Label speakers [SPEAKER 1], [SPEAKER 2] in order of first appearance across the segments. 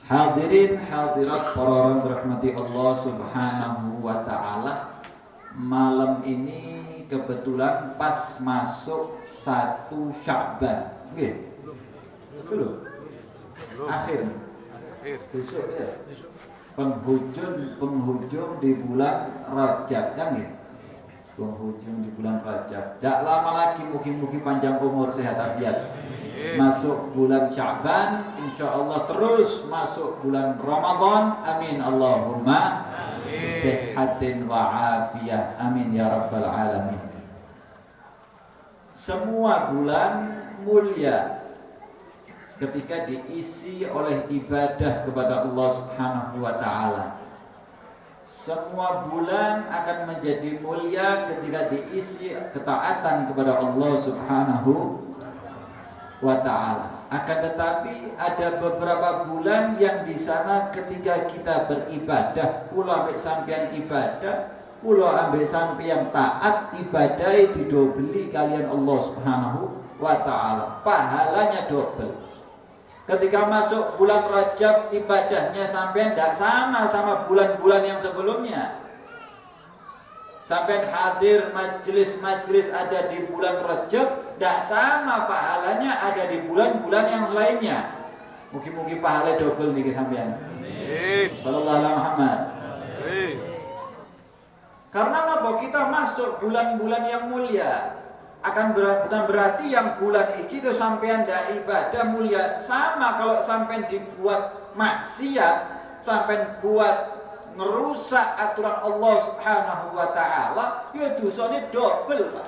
[SPEAKER 1] Hadirin hadirat para rahmati Allah Subhanahu wa taala. Malam ini kebetulan pas masuk 1 Sya'ban. Nggih. Belum. Akhir. Besok ya. Penghujung di bulan Rajab kan ya? Penghujung di bulan Rajab. Tak lama lagi mungkin panjang umur sehat afiat. Masuk bulan Sya'ban, insyaallah terus masuk bulan Ramadan. Amin Allahumma sehatin wa afiyah. Amin ya rabbal alamin. Semua bulan mulia ketika diisi oleh ibadah kepada Allah Subhanahu wa taala. Semua bulan akan menjadi mulia ketika diisi ketaatan kepada Allah Subhanahu wa ta'ala. Akan tetapi ada beberapa bulan yang di sana ketika kita beribadah, kula ambek sampeyan ibadah, kula ambek sampeyan taat, ibadah didobeli kalian Allah Subhanahu wa ta'ala. Pahalanya double. Ketika masuk bulan Rajab, ibadahnya sampeyan tidak sama bulan-bulan yang sebelumnya. Sampai hadir majelis-majelis ada di bulan Rajab, tidak sama pahalanya ada di bulan-bulan yang lainnya. Mungkin pahala double nih sampean. Sallallahu alaihi Muhammad. Karena apa? Kita masuk bulan-bulan yang mulia. Bukan berarti yang bulan ini itu sampean tidak ibadah mulia. Sama kalau sampean dibuat maksiat, sampean buat merusak aturan Allah Subhanahu wa taala, ya dosane double, Pak.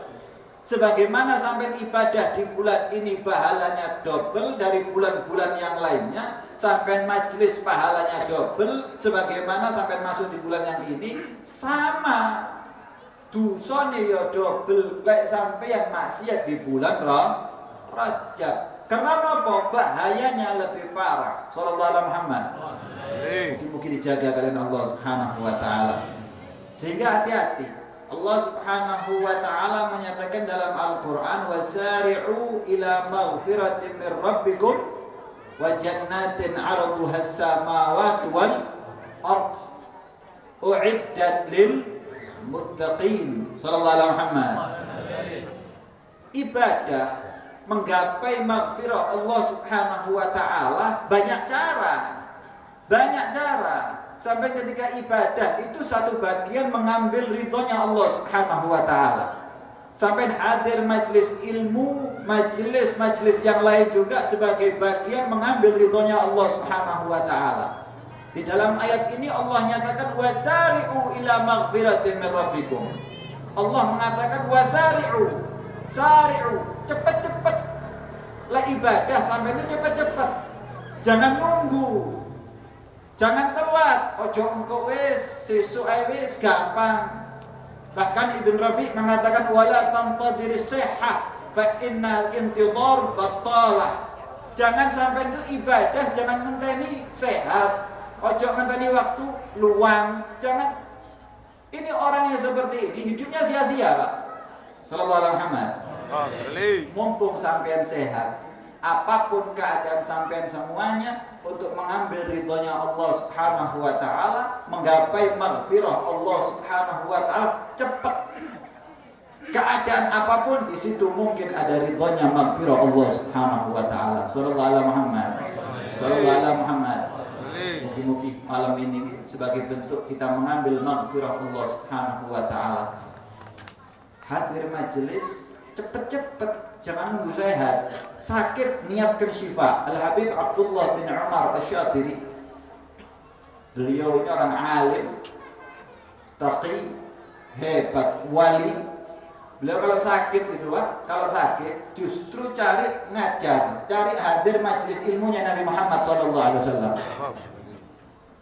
[SPEAKER 1] Sebagaimana sampai ibadah di bulan ini pahalanya double dari bulan-bulan yang lainnya, sampai majelis pahalanya double sebagaimana sampai masuk di bulan yang ini sama dosane ya double lek sampai yang maksiat di bulan Rajab. Karena apa? Bahayanya lebih parah. Sallallahu alaihi Muhammad. Mungkin dijaga kalian Allah Subhanahu wa taala. Sehingga hati-hati. Allah Subhanahu wa taala menyatakan dalam Al-Qur'an, wasari'u ila maghfiratin min rabbikum wa jannatin 'arduha as-samawati wal ard u'iddat lil muttaqin. Sallallahu alaihi Muhammad. Ibadah menggapai maghfirah Allah Subhanahu wa taala banyak cara. Sampai ketika ibadah itu satu bagian mengambil ridhonya Allah Subhanahu wa taala. Sampai hadir majelis ilmu, majelis yang lain juga sebagai bagian mengambil ridhonya Allah Subhanahu wa taala. Di dalam ayat ini Allah nyatakan wasari'u ila maghfiratin min rabbikum. Allah mengatakan wasari'u, cepat-cepat. Lah ibadah sampai itu cepat-cepat. Jangan nunggu. Jangan telat, ojo engko wis, sesuk ae wis gampang. Bahkan Ibn Rabi mengatakan wala tamtadir sihah fa innal intidhar battalah. Jangan sampai itu ibadah jangan ngenteni sehat. Ojo ngenteni waktu luang. Jangan. Ini orang yang seperti ini hidupnya sia-sia, Pak. Sallallahu alaihi Muhammad. Mumpung sampean sehat, apapun keadaan sampean semuanya untuk mengambil ridhonya Allah Subhanahu wa taala, menggapai maghfirah Allah Subhanahu wa taala cepat. Keadaan apapun di situ mungkin ada ridhonya maghfirah Allah Subhanahu wa taala. Sallallahu alaihi Muhammad. Sallallahu alaihi Muhammad. Mungkin malam ini sebagai bentuk kita mengambil maghfirah Allah Subhanahu wa taala. Hadir majelis cepat-cepat. Jangan nunggu sehat. Sakit niatkan syifa. Al-Habib Abdullah bin Umar Asy-Syatiri. Beliau ini orang alim, taqi, hebat, wali. Beliau kalau sakit itu, Pak, kalau sakit justru cari ngajar, cari hadir majelis ilmunya Nabi Muhammad SAW.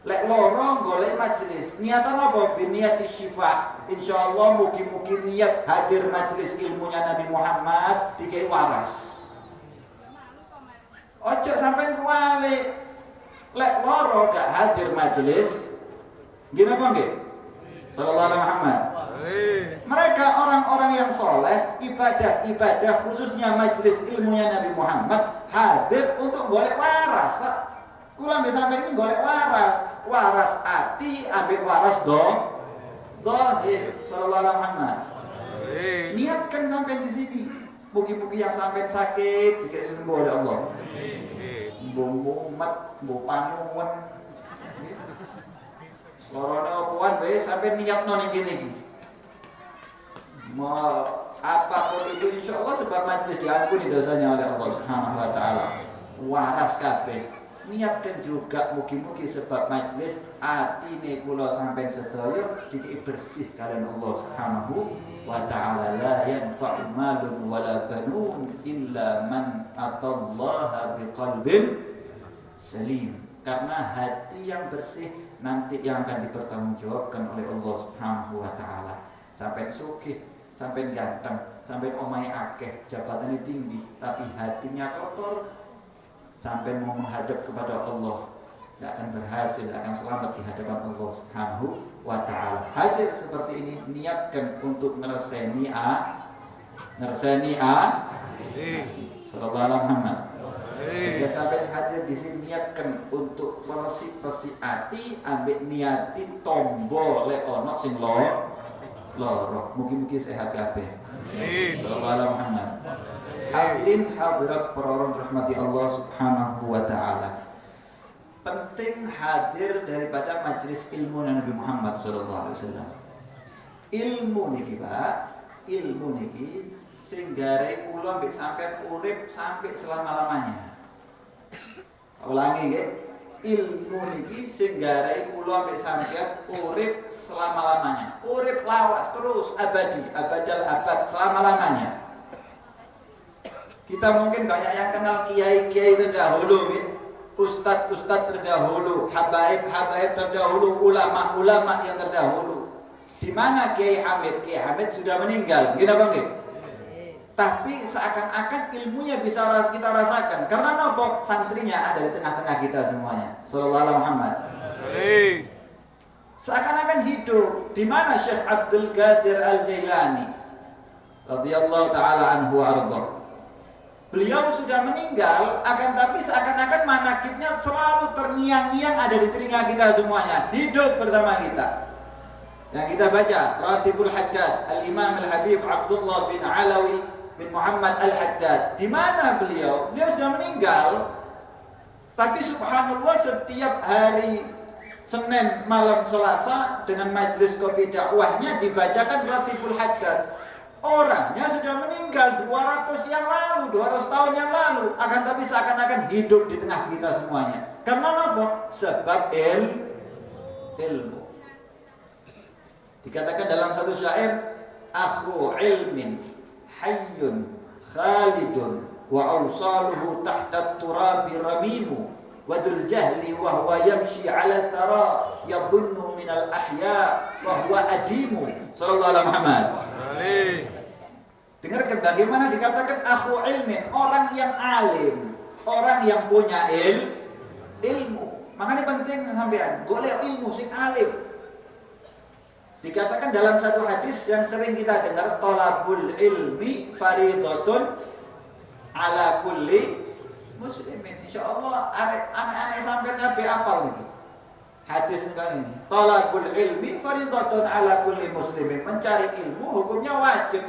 [SPEAKER 1] Lek loro golek majelis. Niatan apa? Biniati syifa. Insyaallah mugi-mugi niat hadir majelis ilmunya Nabi Muhammad dikai waras. Ojo sampean kuali. Lek loro gak hadir majelis. Gimana Bang nggih? Sallallahu alaihi Muhammad. Mereka orang-orang yang soleh, ibadah khususnya majelis ilmunya Nabi Muhammad hadir untuk golek waras, Pak. Kula mbek sampeyan iki golek waras ati ambek waras zahir. Sallallahu alaihi Muhammad. Niatkan sampai di sini. Mugi-mugi yang sampai sakit dikasih sembuh oleh Allah. Mbok umat, mbok panuwun. Sorone puan wis sampai niatno ning kene iki. Mau apapun itu insyaallah sebab majelis diampuni dosanya oleh Allah Subhanahu wa taala. Waras kabeh. Niatkan juga mugi-mugi sebab majelis atine kula sampeyan sedaya dikek bersih kalian Allah Subhanahu wa taala. La yanfa'u malun wala banun illa man atallaha biqalbin salim. Karena hati yang bersih nanti yang akan dipertanggungjawabkan oleh Allah Subhanahu wa taala. Sampai sugih, sampai ganteng, sampai omahe akeh, jabatannya tinggi, tapi hatinya kotor, sampai mau menghadap kepada Allah, tidak akan berhasil, tidak akan selamat di hadapan Allah Subhanahu wa taala. Hadir seperti ini niatkan untuk nerseni sallallahu alaihi Muhammad. Jika sampai hadir di sini niatkan untuk bersih hati, ambil niati tombo le ono sing loro. Mugi-mugi sehat kabeh. Amin. Sallallahu alaihi Muhammad. Hadirin hadirat para rahmati Allah Subhanahu wa taala. Penting hadir daripada majelis ilmu Nabi Muhammad sallallahu alaihi wasallam. Ilmu niki, Pak, ilmu niki sing gawe kula mbek sampean urip sampai selama-lamanya. Ulangi nggih. Ilmu niki sing gawe kula mbek sampean urip selama-lamanya. Urip lawas terus abadi, abadal abad selama-lamanya. Kita mungkin banyak yang kenal kiai-kiai terdahulu, ustadz-ustadz terdahulu, habaib-habaib terdahulu, ulama-ulama yang terdahulu. Di mana Kiai Hamid? Kiai Hamid sudah meninggal, gini apa enggak? Tapi seakan-akan ilmunya bisa kita rasakan. Karena nopo santrinya ada di tengah-tengah kita semuanya. Sallallahu alaihi Muhammad. Seakan-akan hidup. Di mana Syekh Abdul Qadir Al-Jailani radhiyallahu taala anhu arda. Beliau sudah meninggal, akan tapi seakan-akan manakibnya selalu terngiang-ngiang ada di telinga kita semuanya, hidup bersama kita. Yang kita baca Ratibul Haddad Al-Imam Al-Habib Abdullah bin Alawi bin Muhammad Al-Haddad. Di mana beliau? Beliau sudah meninggal, tapi subhanallah setiap hari Senin malam Selasa dengan majelis kopi dakwahnya dibacakan Ratibul Haddad. Orangnya sudah meninggal 200 yang lalu, 200 tahun yang lalu, akan tapi seakan-akan hidup di tengah kita semuanya. Karena apa? Sebab ilmu. Dikatakan dalam satu syair, akhu ilmin hayyun khalidun wa awsaluhu tahta turabi ramimu wadul jahli wa huwa yamshi ala thara yadhunnu minal ahya wa huwa adimu. Sallallahu alaihi Muhammad. Dengarkan bagaimana dikatakan akhu ilmin, orang yang alim, orang yang punya ilmu. Makanya penting sampean golek ilmu sing alim. Dikatakan dalam satu hadis yang sering kita dengar, thalabul ilmi faridatun ala kulli muslimin. Insyaallah anak-anak sampean kabeh apal itu. Hadis ini, thalabul ilmi faridatun ala kulli muslimin. Mencari ilmu hukumnya wajib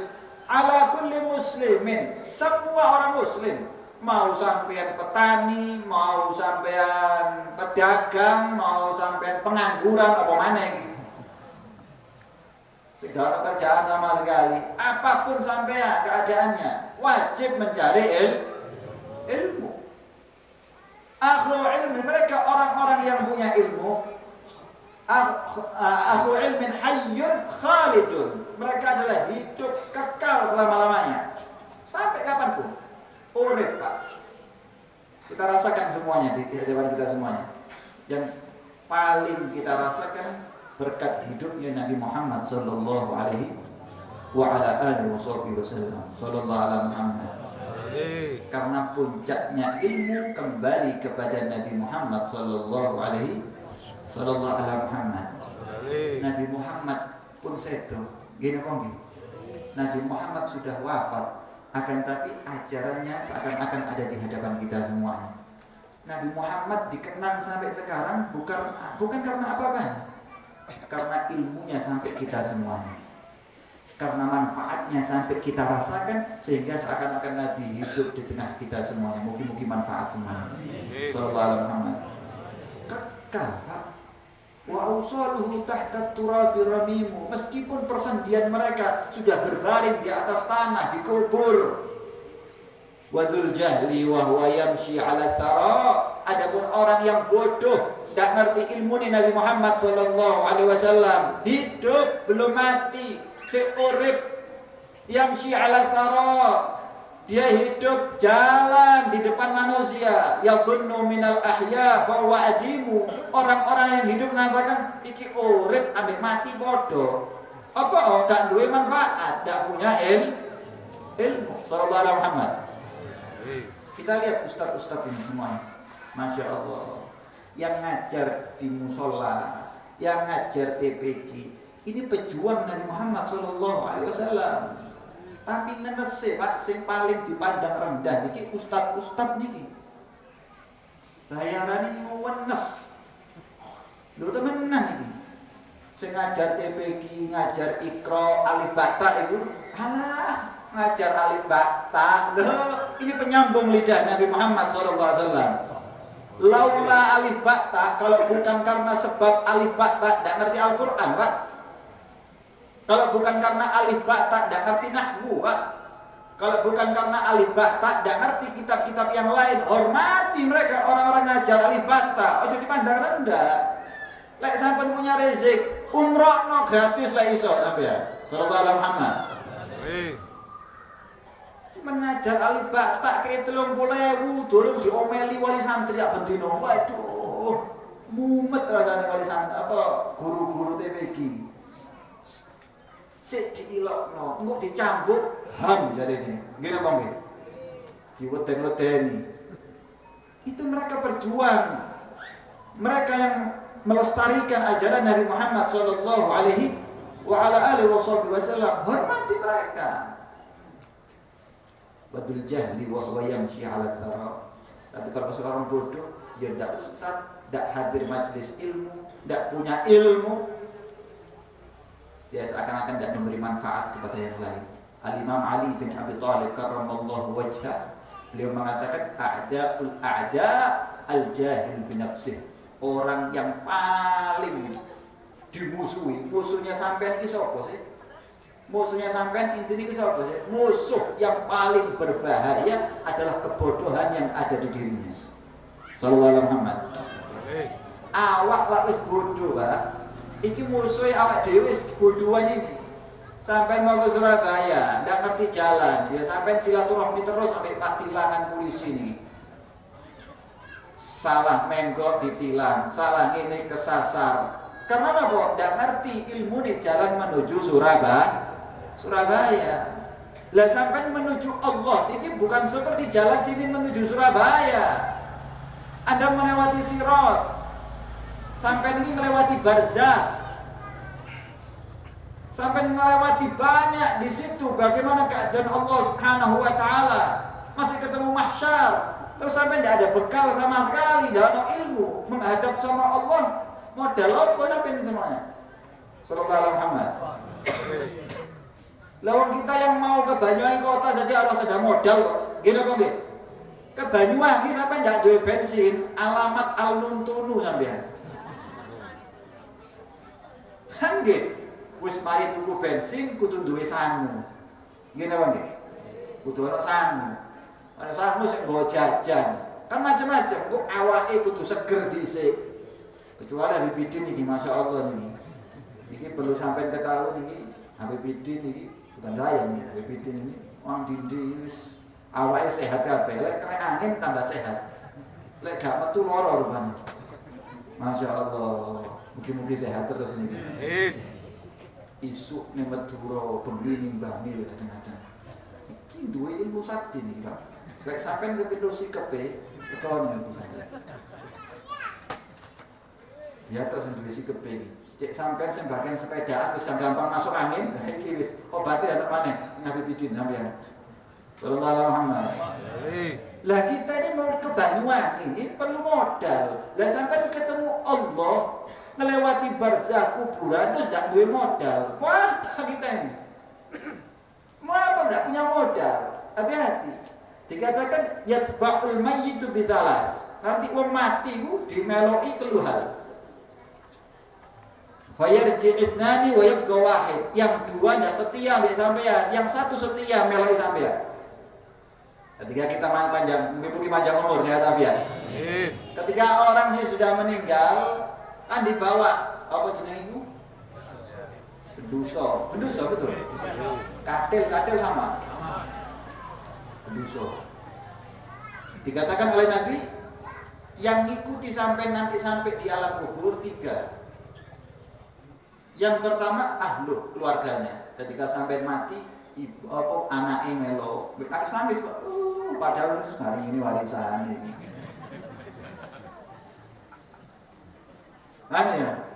[SPEAKER 1] ala kulli muslimin, semua orang muslim. Mau sampean petani, mau sampean pedagang, mau sampean pengangguran apa maneh. Segala kerjaan sama sekali, apapun sampean keadaannya, wajib mencari ilmu. Ahlul ilmi, mereka orang-orang yang punya ilmu. Ahlul ilmin hayyun khalidun, mereka adalah hidup kekal selama-lamanya. Sampai kapanpun. Urip, Pak. Kita rasakan semuanya di hadapan kita semuanya. Yang paling kita rasakan berkat hidupnya Nabi Muhammad sallallahu alaihi wa ala alihi wasallam. Sallallahu alaihi Muhammad. Karena puncaknya ilmu kembali kepada Nabi Muhammad sallallahu alaihi Muhammad. Nabi Muhammad pun sedo. Gini konggi. Nabi Muhammad sudah wafat, akan tapi ajarannya seakan-akan ada di hadapan kita semuanya. Nabi Muhammad dikenang sampai sekarang bukan karena apa-apa, karena ilmunya sampai kita semuanya, karena manfaatnya sampai kita rasakan, sehingga seakan-akan Nabi hidup di tengah kita semuanya. Mugi-mugi manfaat semuanya. Sallallahu alaihi Muhammad. Kekal, Pak. Wa ausaluhu tahta turabi ramimu. Meskipun persendian mereka sudah berbaring di atas tanah, dikubur. Wadul jahli wa huwa yamshi ala tara. Adapun orang yang bodoh, tidak ngerti ilmu ni Nabi Muhammad sallallahu alaihi wasallam, hidup belum mati, seurip yamshi ala tara. Dia hidup jalan di depan manusia. Yadhunnu minal ahya fa huwa adimu. Orang-orang yang hidup mengatakan iki urip ambek mati bodoh. Apa gak duwe manfaat, gak punya ilmu. Sallallahu alaihi Muhammad. Kita lihat ustaz-ustaz ini semua, Masya Allah, yang ngajar di musola, yang ngajar TPG, ini pejuang Nabi Muhammad Sallallahu Alaihi Wasallam. Tapi ngenese Pak, sing paling dipandang rendah niki ustaz-ustaz niki. Bayarane wenes. Lho temenan iki. Sing ngajar TPG, ngajar Iqra, Alif Ba Ta itu, alah ngajar alif ba ta. Loh, ini penyambung lidah Nabi Muhammad SAW. Laula alif ba ta, kalau bukan karena sebab alif ba ta, tidak ngerti Al-Quran, Pak. Kalau bukan karena alif ba ta, tidak ngerti nahwu, Pak. Kalau bukan karena alif ba ta, tidak ngerti kitab-kitab yang lain. Hormati mereka orang-orang ngajar alif ba ta. Ojo dipandang rendah. Lek sampean punya rezeki, umroh gratis lah iso sampean. Sallallahu alaihi Muhammad. Mengajar alif ba ta ke 30.000 durung diomeli wali santri ya bendino. Waduh, mumet rasane wali santri apa guru-guru TPG. Sik diilokno, engko dicambuk ham jarene. Nggih napa nggih? Diweden-wedeni. Itu mereka berjuang. Mereka yang melestarikan ajaran Nabi Muhammad sallallahu alaihi wa ala alihi wasallam. Hormati mereka. Wadul jahli wa huwa yamshi 'ala thara. Tapi kalau seorang bodoh, dia tidak ustaz, tidak hadir majelis ilmu, tidak punya ilmu, dia seakan-akan tidak memberi manfaat kepada yang lain. Al-Imam Ali bin Abi Thalib karramallahu wajhah, beliau mengatakan a'da'ul a'da' al-jahil binafsih. Orang yang paling dimusuhi, musuhnya sampean iki sapa sih? Musuhnya sampean intinya ke siapa sih? Musuh yang paling berbahaya adalah kebodohan yang ada di dirinya. Sallallahu alaihi Muhammad. Awak lah wis bodoh, Pak. Iki musuhnya awak dhewe wis bodohan ini. Sampai mau ke Surabaya, ndak ngerti jalan, ya sampai silaturahmi terus sampai Pak tilangan polisi ini. Salah menggok ditilang, salah ini kesasar. Karena apa? Ndak ngerti ilmu di jalan menuju Surabaya. Lah sampai menuju Allah ini bukan seperti jalan sini menuju Surabaya. Anda melewati Sirat, sampai ini melewati barzakh, sampai melewati banyak di situ. Bagaimana keadaan Allah Subhanahu Wa Taala, masih ketemu mahsyar, terus sampai tidak ada bekal sama sekali, tidak ada ilmu menghadap sama Allah. Modal apa sampai ini semuanya? Sallallahu alaihi Muhammad. Lawan kita yang mau ke Banyuwangi kota saja harus ada modal kok. Gini kok nggih? Ke Banyuwangi sampai ndak duwe bensin, alamat Al-Nuntunu sampean. Kan nggih? Wis mari tuku bensin kudu duwe sangu. Gini kok nggih? Kudu ana sangu. Ana sangu sing nggo jajan. Kan macam-macam, kok awake kudu seger dhisik. Kecuali Habib Bidin iki masyaallah niki. Iki perlu sampean ketahui niki Habib Bidin iki. Bukan saya nih, Habib Bidin ini orang dindis, awalnya sehat kabeh, lek kena angin tambah sehat, lek gak metu loro rupanya. Masya Allah, mungkin sehat terus ini. Isuk nih Madura, bengi nih Bani kadang-kadang. Ini dua ilmu sakti nih Pak. Lek sampai ke pintu sikepe, ketahuan ilmu saya. Dia terus duwe sikepe. Cek sampai sembagian sepedaan bisa gampang masuk angin, nah iki wis obate anak maneh Nabi Bidin sampeyan. Sallallahu alaihi Muhammad. Lah kita ini mau ke Banyuwangi ini perlu modal. Lah sampai ketemu Allah melewati barzah kuburan terus tidak duwe modal. Wah, kita ini. Mau apa tidak punya modal? Hati-hati. Dikatakan yatba'ul mayyitu bitalas. Nanti wong mati ku dimeloki telu hal. Fayarji'itnani wa yabqa wahid. Yang dua tidak setia mbek sampean, yang satu setia meloki sampean. Ketika kita mengikuti panjang umur saya tabiat. Ketika orang yang sudah meninggal kan dibawa apa jenis itu? Beduso betul. Katil sama. Beduso. Dikatakan oleh Nabi yang ikuti nanti sampai di alam kubur 3. Yang pertama ahlu keluarganya. Ketika sampai mati ibu apa anake melo nangis kok padahal hari ini warisan ini ya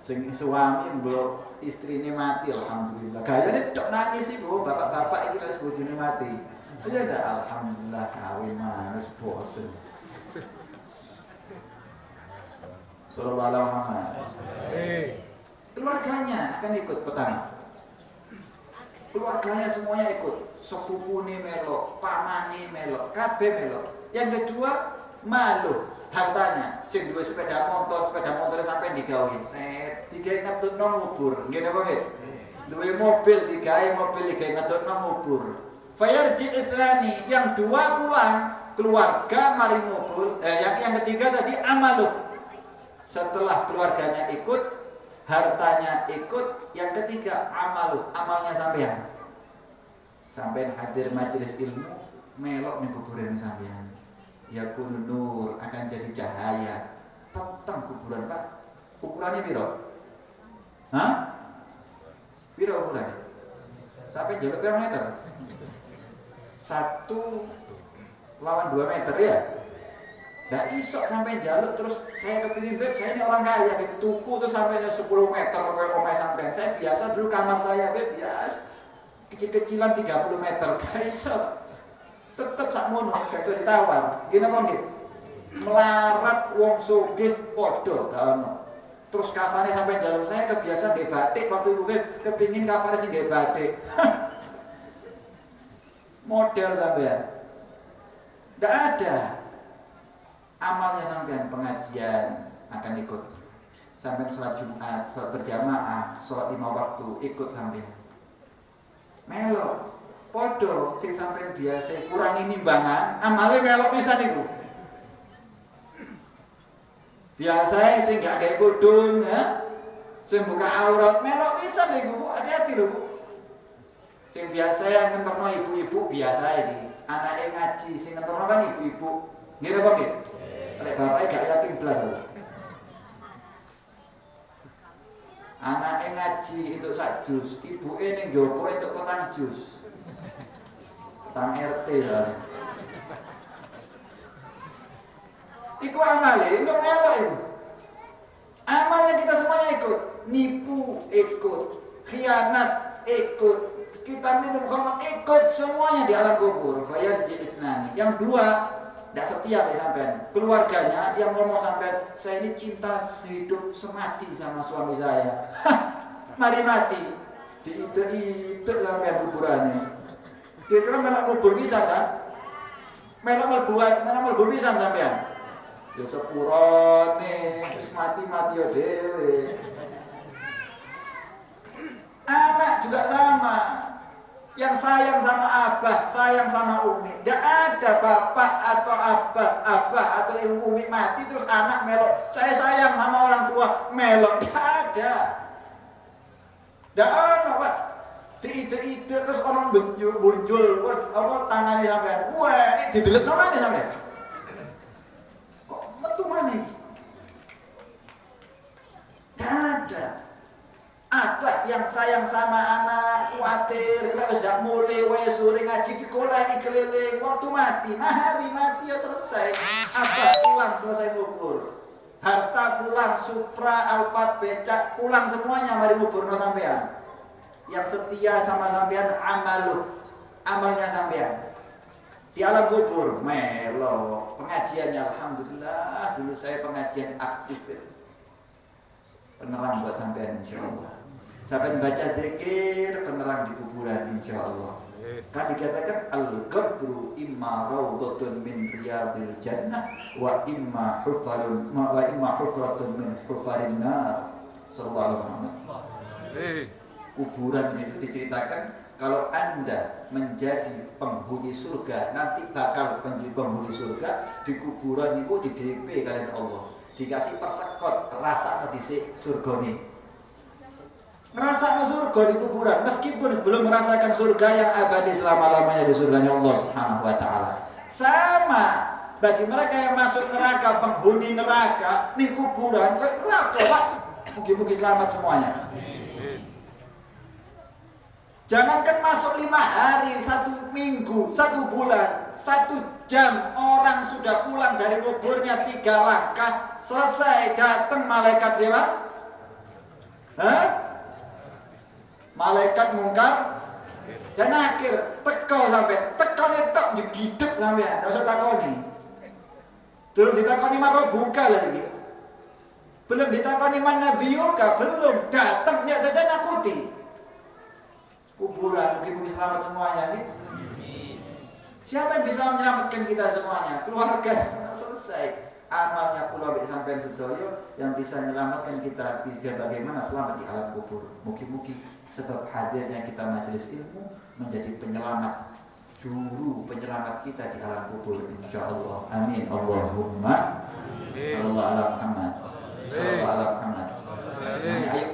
[SPEAKER 1] sing suami mbok istrine mati alhamdulillah gayane tok nangis iku bapak-bapak iki wis bojone mati ya dah alhamdulillah kawin manus bosen sallallahu alaihi wasallam keluarganya akan ikut petani. Keluarganya semuanya ikut, sepupune melok, pamane melok, kabeh melok. Yang kedua, malu hartanya. Sing duwe sepeda motor sampai digawe. Digawe ngetutno ngubur. Nggih napa nggih? Duwe mobil digawe ngetutno ngubur. Fayarji itrani, yang dua pulang, keluarga mari ngubur. Yang ketiga tadi amalu. Setelah keluarganya ikut, hartanya ikut, yang ketiga amalnya sampean hadir majelis ilmu melok ning kuburan sampean ya nur akan jadi cahaya peteng kuburan Pak ukurannya piro? Piro ukurannya? Sampai jaluk berapa meter? 1 lawan 2 meter ya? Nggak isok sampai jaluk terus saya kepingin beb, saya ini orang kaya beb, tuku terus sampai 10 meter sampai sampai saya biasa dulu kamar saya beb biasa kecil-kecilan 30 meter nggak isok tetep sakmono gak iso ditawar gini apa nggih melarat wong sugih podo gak ono terus kamarnya sampai jaluk saya kebiasaan nggih batik waktu itu beb kepingin kamarnya sih nggih batik model sampean nggak ada amalnya sampean pengajian akan ikut sampai sholat Jumat, sholat berjamaah, sholat 5 waktu ikut sampean melo podo sing sampean biasa kurangi nimbangan amalnya melo pisan niku biasa sing gak gawe kudung ya sing buka aurat melo pisan niku hati-hati lho Bu sing biasa yang ngenterno ibu-ibu biasa ini anake ngaji sing ngenterno kan ibu-ibu nggih apa nggih lek bapake gak yakin blas lho. Anake ngaji entuk sak jus, ibuke ning jopo entuk petang jus. Petang RT ya. Iku amale, entuk melok iku. Amalnya kita semuanya ikut, nipu ikut, khianat ikut, kita minum khamr ikut semuanya di alam kubur. Fayarji itnani. Yang dua tidak setia sampean keluarganya yang ngomong sampean saya ini cinta hidup semati sama suami saya mari mati diitek sampean kuburannya kira-kira melak kubur bisa kan melak melbur bisa sampean ya sepurane terus mati ya dewe anak juga sama yang sayang sama abah, sayang sama umi. Tidak ada bapak atau abah atau ibu umi mati terus anak melok. Saya sayang sama orang tua melok. Tidak ada. Tidak ada Pak. Ide-ide terus orang muncul, apa tangannya sampean. Wah, didelet nomane sampean. Kok metu maneh? Tidak ada. Ada yang sayang sama anak, khawatir, kalau sudah mulai, sore ngaji dikolai keliling, waktu mati, hari mati ya selesai. Apa pulang selesai ngubur, harta pulang, supra, alpat, becak, pulang semuanya, mari ngubur no sampean. Yang setia sama sampean amalnya sampean. Di alam kubur, melo pengajiannya alhamdulillah. Dulu saya pengajian aktif, penerang buat sampean insyaallah. Sampai baca zikir penerang di kuburan insyaallah. Kan dikatakan al-qabru imma raudhatun min riyadil jannah wa imma hufratun min hufarin nar. Sallallahu alaihi wasallam. Kuburan itu diceritakan kalau Anda menjadi penghuni surga, nanti bakal menjadi penghuni surga. Di kuburan itu di DP kalian Allah, dikasih persekot rasa dhisik surga nih. Ngerasakno surga di kuburan meskipun belum merasakan surga yang abadi selama-lamanya di surganya Allah Subhanahu wa taala. Sama bagi mereka yang masuk neraka, penghuni neraka di kuburan, neraka Pak. Mugi-mugi selamat semuanya. Jangankan masuk 5 hari, 1 minggu, 1 bulan, 1 jam orang sudah pulang dari kuburnya 3 langkah, selesai datang malaikat siapa? Malaikat mungkar dan nakir, teko sampai, tekone tok digidep sampai, enggak usah takoni. Belum ditakoni maro buka lagi. Belum ditakoni mana nabiyuka, belum datangnya saja nakuti. Kuburan, mungkin selamat semuanya nih. Siapa yang bisa menyelamatkan kita semuanya? Keluarga, selesai. Amalnya pula sampai sedoyo yang bisa menyelamatkan kita bagaimana selamat di alam kubur. Mugi-mugi sebab hadirnya kita majelis ilmu menjadi penyelamat, juru penyelamat kita di alam kubur insyaallah. Amin. Allahumma sallallahu ala Muhammad. Sallallahu ala Muhammad. Ayo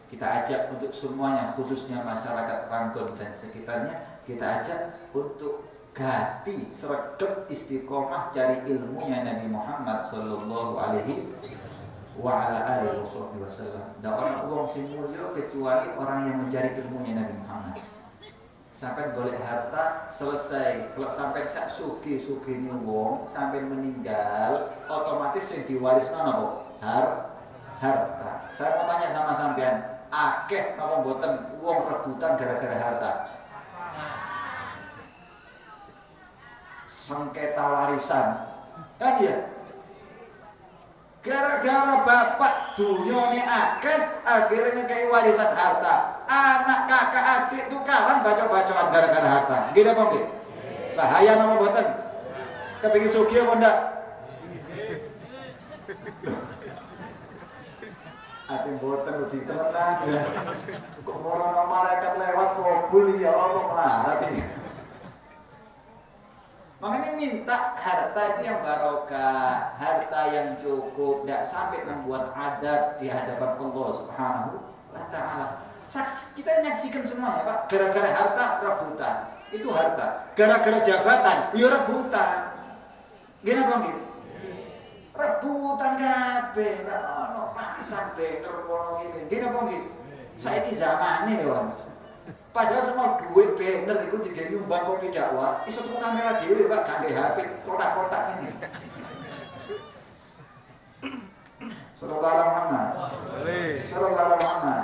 [SPEAKER 1] kita ajak untuk semuanya, khususnya masyarakat Ranggon dan sekitarnya, kita ajak untuk gati sregep istiqomah cari ilmunya Nabi Muhammad sallallahu alaihi wa ala alihi wasallam. Da orang wong sing mulya kecuali orang yang mencari ilmunya Nabi Muhammad. Sampai golek harta selesai, kalau sampai sak sugih-sugihne wong sampai meninggal, otomatis yang diwarisno napa? Harta. Saya mau tanya sama sampean, akeh napa mboten wong rebutan gara-gara harta? Sengketa warisan kan ya, gara-gara bapak dunyane akeh akhirnya ngekei warisan harta, anak kakak adik tukaran baca-bacaan gara-gara harta. Gini apa nggih? Bahaya nama mboten? Kepengin sugih apa ndak? Ati mboten udah tenang ya. Kok ora malaikat lewat kabul ya Allah melarat iki. Makanya minta harta itu yang barokah, harta yang cukup, tidak sampai membuat adab di hadapan Allah Subhanahu wa taala. Kita menyaksikan semuanya, Pak. Gara-gara harta rebutan, itu harta. Gara-gara jabatan, ya rebutan. Gini Bang, rebutan kabeh, ono pasan bener kono ngene. Gini Bang, saiki zamane lho. Padahal semua duit banner itu digawe nyumbang kopi dakwah, iso tuku kamera dhewe Pak, gandhe HP kotak-kotak ini. Sallallahu alaihi Muhammad. Sallallahu alaihi Muhammad.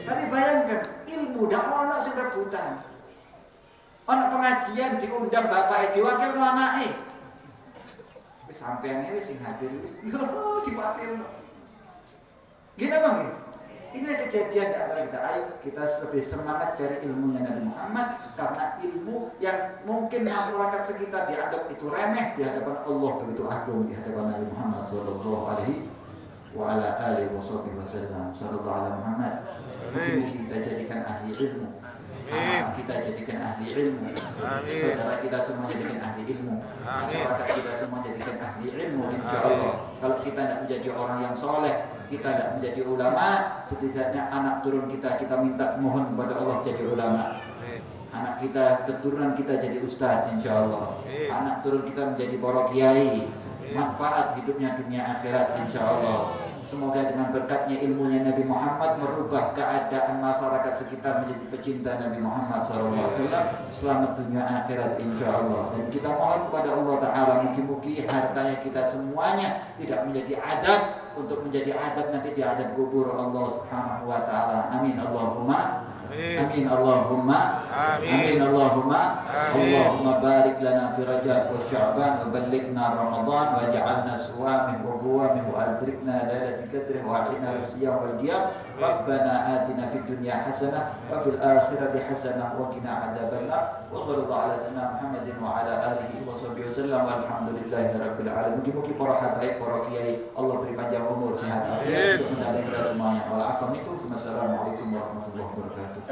[SPEAKER 1] Tapi bayangkan, ilmu dak ono sing rebutan. Ono pengajian diundang bapake diwakilno anake. Wis sampeyan wis sing hadir wis yo diwakilno. Gini Bang. Ini kejadian di antara kita. Ayo kita lebih semangat cari ilmunya Nabi Muhammad, karena ilmu yang mungkin masyarakat sekitar dianggap itu remeh di hadapan Allah begitu agung di hadapan Nabi Muhammad sallallahu alaihi wa ala alihi wasallam. Sallallahu alaihi Muhammad. Mungkin kita jadikan ahli ilmu. Anak kita jadikan ahli ilmu. Saudara kita semua jadikan ahli ilmu. Masyarakat kita semua jadikan ahli ilmu insyaallah. Kalau kita tidak menjadi orang yang soleh, kita tidak menjadi ulama, setidaknya anak turun kita minta mohon kepada Allah jadi ulama. Anak kita, keturunan kita jadi ustaz insyaallah. Anak turun kita menjadi para kiai. Manfaat hidupnya dunia akhirat insyaallah. Semoga dengan berkatnya ilmunya Nabi Muhammad merubah keadaan masyarakat sekitar menjadi pecinta Nabi Muhammad SAW. Selamat dunia akhirat insyaallah. Dan kita mohon kepada Allah Ta'ala mugi-mugi hartanya kita semuanya tidak menjadi adab untuk menjadi adab nanti di adab kubur Allah Subhanahu wa taala. Amin Allahumma amin Allahumma amin Allahumma Allahumma barik lana fi Rajab wa Sya'ban wa ballighna Ramadan waj'alna suwamih wa buwamih wa adrikna lailatul qadri wa a'inna as-siyam wal qiyam. Rabbana atina fid dunya hasanah wa fil akhirati hasanah wa qina adzabannar. Wa sallallahu ala sayyidina Muhammadin wa ala alihi wa sahbihi wasallam. Alhamdulillahi rabbil alamin. Mugi-mugi para habaib, para kiai Allah beri panjang umur, sehat afiat untuk mendampingi kita semuanya. Wal afwa minkum. Wassalamualaikum warahmatullahi wabarakatuh.